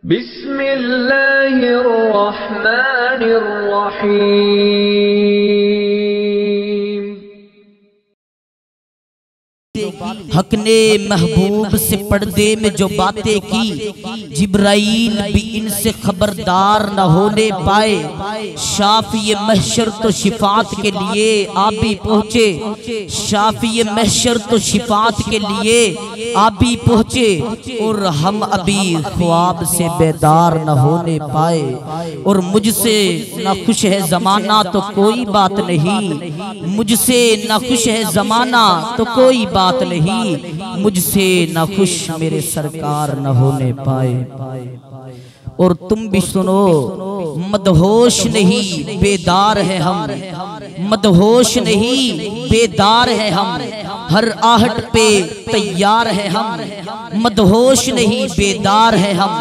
बिस्मिल्लाहिर्रहमानिर्रहीम। हक ने महबूब से पर्दे में जो बातें की, जिब्राइल भी इनसे खबरदार न होने पाए। शाफी महशर तो शिफात के लिए आप भी पहुँचे, शाफी महशर तो शिफात के लिए आप भी पहुँचे, और हम अभी ख्वाब से बेदार न होने पाए। और मुझसे न खुश है जमाना तो कोई बात नहीं, मुझसे न खुश है जमाना तो कोई बात नहीं, मुझसे न खुश मेरे सरकार न होने पाए। और तुम भी सुनो, मदहोश नहीं बेदार है हम, मदहोश नहीं बेदार है हम, हर आहट पे तैयार है हम, मदहोश नहीं बेदार है हम,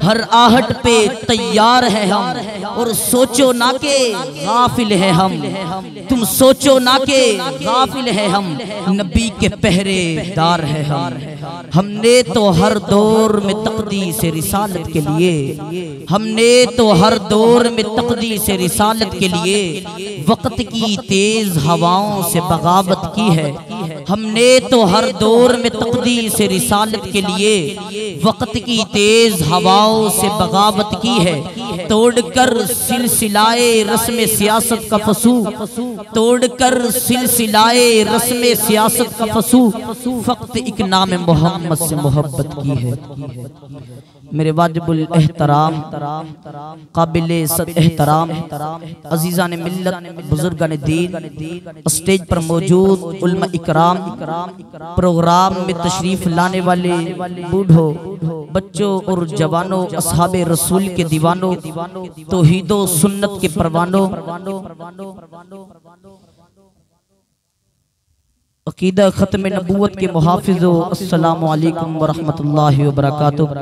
हर आहट पे तैयार है हम। और सोचो ना के गाफिल है हम, तुम सोचो ना के गाफिल है हम, नबी के पहरेदार है हम। हमने तो हर दौर में तकदीर से रिसालत के लिए, हमने तो हर दौर में तकदीर से रिसालत के लिए वक्त की तेज हवाओं से बगावत की है। हमने तो हर दौर में तकदीर से रिसालत के लिए वक्त की तेज हवाओं से बगावत की है। तोड़कर सिलसिलाए रस्म सियासत का फसू, तोड़कर सिलसिलाए रस्म सियासत का फसू, फक्त एक नाम मोहम्मद से मोहब्बत की है। मेरे वाजिबुल एहतराम काबिले सद एहतराम अजीज़ान मिल्लत बुजुर्गान दीन, स्टेज पर मौजूद उलमा इकराम, प्रोग्राम में तशरीफ लाने वाले बूढ़ों, बच्चों और जवानों, असहाबे रसूल के दीवानों, तौहीदो सुन्नत के परवानों, अकीदा खत्म नबूवत के मुहाफिजो, अस्सलामु अलैकुम व रहमतुल्लाहि व बरकातुहू।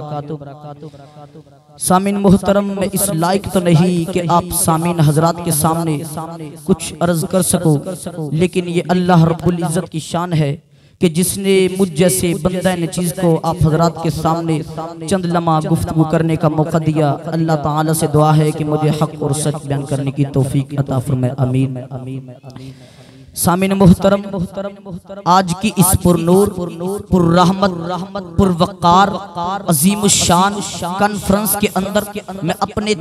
सामीन मुहतरम, मैं इस लायक तो नहीं कि आप सामीन हजरात के सामने कुछ अर्ज कर सको, लेकिन ये अल्लाह रब्बुल इज़्ज़त की शान है कि जिसने मुझ जैसे बंदा ने चीज को आप हजरात के सामने चंद लम्हा गुफ्तगू करने का मौका दिया। अल्लाह ताला से दुआ है कि मुझे हक और सच बयान करने की तौफीक अता फरमाए, आमीन। सामीन मुहतरम, आज की इस पुरनूर, पुर्रहमत, पुरवकार, अजीमुशान कॉन्फ्रेंस के अंदर मैं अपने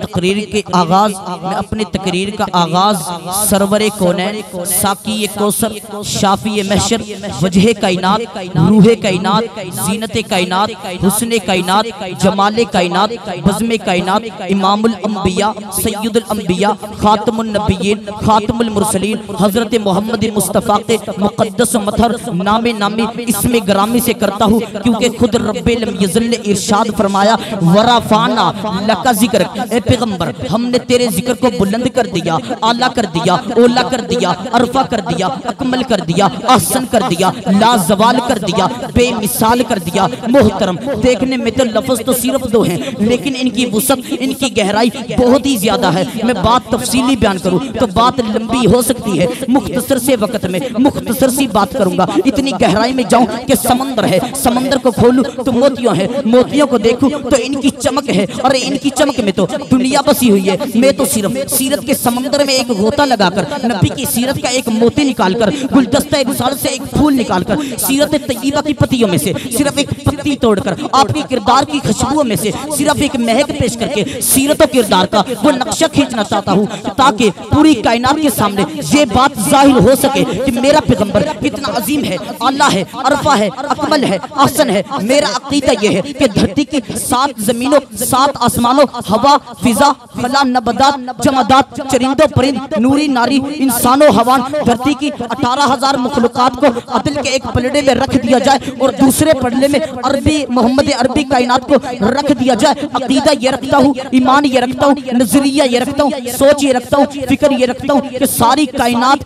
तकरीर का आगाज सरवरे कौनैन, साकी कौसर, शाफी महशर, वजह कायनात, रूहे कायनात, जीनत कायनात, हुस्न कायनात, जमाल कायनात, बज़्म कायनात, इमामुल अंबिया, सय्यदुल अंबिया, खातमुन नबिय्यीन, खातमुल मुरसलीन, हजरत मोहम्मद मुस्तफा के मुक़द्दस मथर नामे नामी इसमें ग्रामी से करता हूँ, क्योंकि खुद रब्बे लम यज़ल ने इरशाद फरमाया, वरफ़अना लका ज़िक्र, ए पैगंबर हमने तेरे जिक्र को बुलंद कर दिया, आला कर दिया, ओला कर दिया, अरफा कर दिया, अकमल कर दिया, ahsan कर दिया, लाजवाल कर दिया, बेमिसाल कर दिया। मोहतरम, देखने में तो लफ्ज़ तो सिर्फ दो हैं, लेकिन इनकी वुसअत, इनकी गहराई बहुत ही ज्यादा है। मैं बात तफसीली बयान करूँ तो बात लंबी हो सकती है, मुख्तसर से वक्त में मुख्तसर सी बात करूंगा। इतनी गहराई में जाऊं कि समंदर है, समंदर को खोलूं तो मोतियों है, मोतियों को देखूं तो इनकी चमक है, और इनकी चमक में तो दुनिया बसी हुई है। मैं तो सिर्फ सीरत के समंदर में एक गोता लगाकर, नबी की सीरत का एक मोती निकालकर, गुलदस्ता रिसालत से एक फूल निकालकर, सीरत तय्यबा की पत्तियों में से सिर्फ एक पत्ती तोड़कर, आपके किरदार की खुशबुओं में से सिर्फ एक महक पेश करके सीरत और किरदार का वो नक्शा खींचना चाहता हूँ, ताकि पूरी कायनात के सामने ये बात जाहिर हो सके कि मेरा पैगंबर कितना अजीम है, आला है, अरफा है, अकमल है, ahsan है। मेरा अकीदा यह है कि धरती की 7 जमीनों, 7 आसमानों, हवा, फिजा, फला, नबदात, जमादात, चरिंदों, परिंद, नूरी, नारी, इंसानों, हवान, धरती की 18,000 मखलूकात को अदल के एक पलड़े में रख दिया जाए और दूसरे पलड़े में अरबी मोहम्मद अरबी कायनात को रख दिया जाए। अकीदा ये रखता हूँ, ईमान ये रखता हूँ, नजरिया ये रखता हूँ, सोच ये रखता हूँ, फिक्र ये रखता हूँ कि सारी कायनात,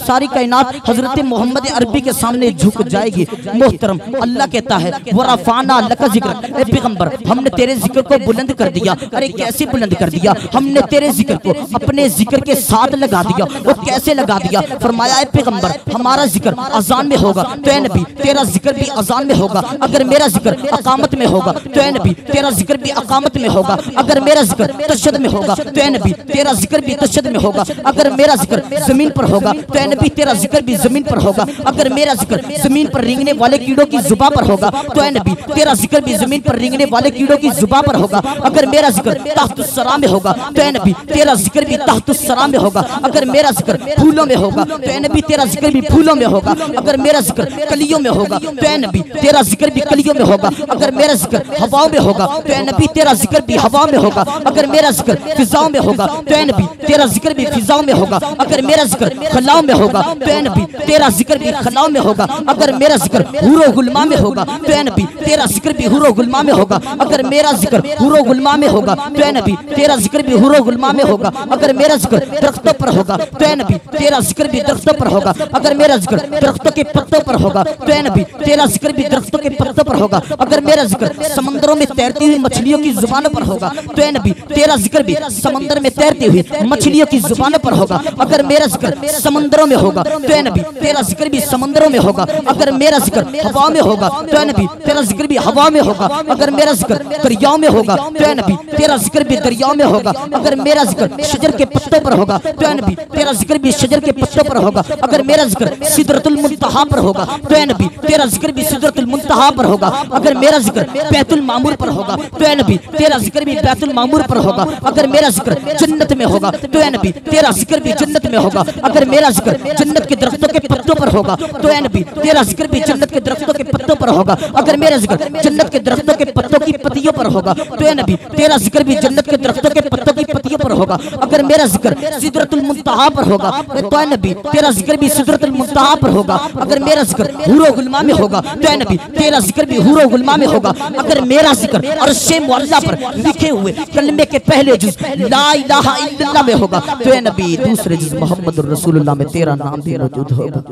सारी कायनात हजरत मोहम्मद अरबी के सामने झुक जाएगी। मोहतरम, अल्लाह कहता है वरफाना लका जिक्र, ए पैगंबर हमने तेरे जिक्र को बुलंद कर दिया। अरे कैसे बुलंद कर दिया? हमने तेरे जिक्र को अपने जिक्र के साथ लगा दिया। वो कैसे लगा दिया? फरमाया ए पैगंबर हमारा जिक्र अजान में होगा तो ए नबी तेरा जिक्र भी अजान में होगा। अगर मेरा जिक्र अकामत में होगा तो ए नबी तेरा जिक्र भी अकामत में होगा। अगर मेरा जिक्र तशद्दुद में होगा तो ए नबी तेरा जिक्र भी तशद्दुद में होगा। अगर मेरा जिक्र जमीन पर होगा तो ए नबी तेरा जिक्र भी जमीन पर होगा। अगर मेरा जिक्र जमीन पर रेंगने वाले कीड़ों की जुबान पर होगा तो ए नबी तेरा जिक्र भी जमीन पर रेंगने वाले कीड़ों की जुबान पर होगा। अगर मेरा जिक्र तहतुस सरा में होगा तो ए नबी तेरा जिक्र भी तहतुस सरा में होगा। अगर मेरा जिक्र फूलों में होगा तो ए नबी तेरा जिक्र भी फूलों में होगा। अगर मेरा जिक्र कलियों में होगा तो ए नबी तेरा जिक्र भी कलियों में होगा। अगर मेरा जिक्र हवाओं में होगा तो ए नबी तेरा जिक्र भी हवा में होगा। अगर मेरा जिक्र फिजाओं में होगा तो ए नबी तेरा जिक्र भी फिजाओं में होगा। अगर मेरा जिक्र खलाओं में होगा तो ए नबी तेरा जिक्र भी खलाओं में होगा। अगर मेरा जिक्र हुरो गुलमा में होगा तो ए नबी तेरा जिक्र भी हुरो गुलमा में होगा। अगर मेरा जिक्र हुरो गुलमा में होगा तो ए नबी तेरा जिक्र भी हुरो गुलमा में होगा। अगर मेरा जिक्र दरख्तों पर होगा तो ए नबी तेरा जिक्र भी दरख्तों पर होगा। अगर मेरा जिक्र दरख्तों के पत्तों पर होगा तो ए नबी तेरा जिक्र भी दरख्तों के पत्तों पर होगा। अगर मेरा जिक्र समंदरों में तैरती हुई मछलियों की जुबानों पर होगा तो ए नबी तेरा जिक्र भी समंदर में तैरती हुई मछलियों की जुबानों पर होगा। अगर मेरा जिक्र समंदरों में होगा तो ए नबी तेरा जिक्र भी समंदरों में होगा। अगर मेरा जिक्र हवा में होगा तो ए नबी तेरा जिक्र भी हवा में होगा। अगर मेरा जिक्र दरियाओं में होगा तो ए नबी तेरा जिक्र भी दरियाओं में होगा। अगर मेरा जिक्र शजर के पत्तों पर होगा तो ए नबी तेरा जिक्र भी शजर के पत्तों पर होगा। अगर मेरा जिक्र सिदरतुल मुंतहा पर होगा तो ए नबी तेरा जिक्र भी सिदरतुल मुंतहा पर होगा। अगर मेरा जिक्र बैतुल मामूर पर होगा तो ए नबी तेरा जिक्र भी बैतुल मामूर पर होगा। अगर मेरा जिक्र जन्नत में होगा तो ए नबी तेरा जिक्र भी जन्नत में होगा। अगर मेरा जिक्र जन्नत के दरख्तों के पत्तों पर होगा तो ए नबी तेरा जिक्र भी जन्नत के दरख्तों के पत्तों पर होगा। अगर मेरा जिक्र जन्नत के दरख्तों के पत्तों की पत्तियों पर होगा तो ए नबी तेरा जिक्र भी जन्नत के दरख्तों के पत्तों की पत्तियों पर होगा। अगर मेरा जिक्र सिदरतुल मुंतहा पर होगा तो ए नबी तेरा जिक्र भी सिदरतुल मुंतहा पर होगा। अगर मेरा जिक्र हुरो गुलमा में होगा तो ए नबी तेरा जिक्र भी हुरो गुलमा में होगा। अगर मेरा जिक्र अर्शे मुअल्ला पर लिखे हुए कलमे के पहले जुज ला इलाहा इल्लल्लाह में होगा तो ए नबी दूसरे जुज मोहम्मदुर रसूलुल्लाह में तेरा नाम भी मौजूद होगा।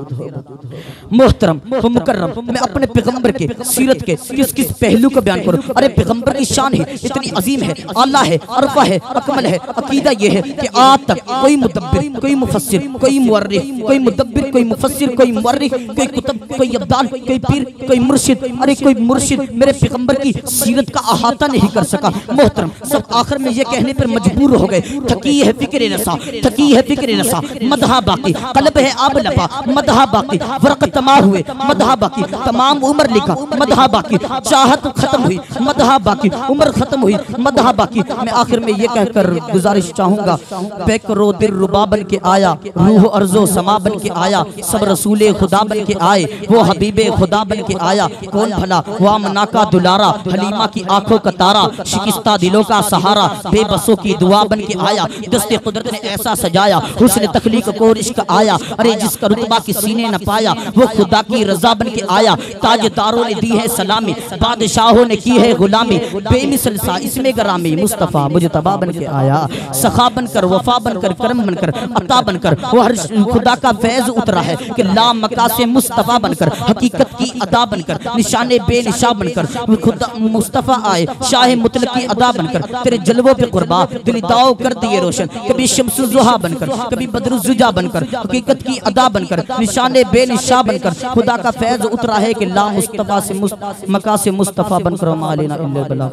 मोहतरम व मुकर्रम, मैं अपने पैगंबर के सीरत के किस किस पहलू को बयान करूं? अरे पैगंबर की शान है इतनी अजीम है, आला है, अरफा है, अकमल है। अकीदा ये है कि आज तक कोई मुदब्बिर, कोई मुफस्सिर, कोई मुअर्रिख, कोई मुदब्बिर, कोई मुफस्सिर, कोई मुअर्रिख, कोई कुतुब, कोई अब्दाल, कोई पीर, कोई मुर्शिद, अरे कोई मुर्शिद मेरे पैगंबर की सीरत का अहाता नहीं कर सका। मोहतरम, सब आखिर में ये कहने पर मजबूर हो गए, थकी है फिक्र नसा, थकी है फिक्र नसा, मदहा बाकी, कल्ब है आब लपा, मदहा बाकी, वरक़ तमा हुए, मदहा बाकी, तमाम उम्र लिखा, मदहा बाकी, चाहत खत्म हुई, मदहा बाकी, उम्र खत्म हुई, मदहा बाकी। मैं आखिर में ये कहकर गुजारिश चाहूंगा, बेकरो दिल रुबा बन के आया, रूह अर्जो समा बन के आया, सब रसूले खुदा बन के आए, वो हबीबे खुदा बन के आया। कौन भला हुआ मना का दुलारा, हलीमा की आंखों का तारा, शिकस्ता दिलों का सहारा, बेबसों की दुआ बन के आया। दस्ते कुदरत ने ऐसा सजाया, हुस्न तख्लीक को इश्क आया। अरे जिसका रुतबा किसी ने न पाया, वो खुदा की रजा बन के आया। ताजदारों ने दी है सलामी, बादशाहों ने की है गुलामी, बेमिसल सा इसमें गरामी, मुस्तफा मुजतबा बन के आया। सखा बनकर, वफा बनकर, करम बनकर, अता बनकर, वो हर खुदा का फैज उतरा है कि ला मका से मुस्तफा बनकर, हकीकत की अदा बनकर, निशाने बेनिशा बनकर, खुदा मुस्तफा आए शाह मुतलक की अदा बनकर, तेरे जलवों पे कुर्बा दिल दाओ कर दिए रोशन। कभी शम्सुल ज़ुहा बनकर, कभी बदरुज़्ज़ुजा बनकर, हकीकत की अदा बनकर, निशाने बेनिशा बनकर, खुदा का फैज उतरा है कि ला मुस्तफा से मका से मुस्तफा बनकर, मालेना इल्ला बला।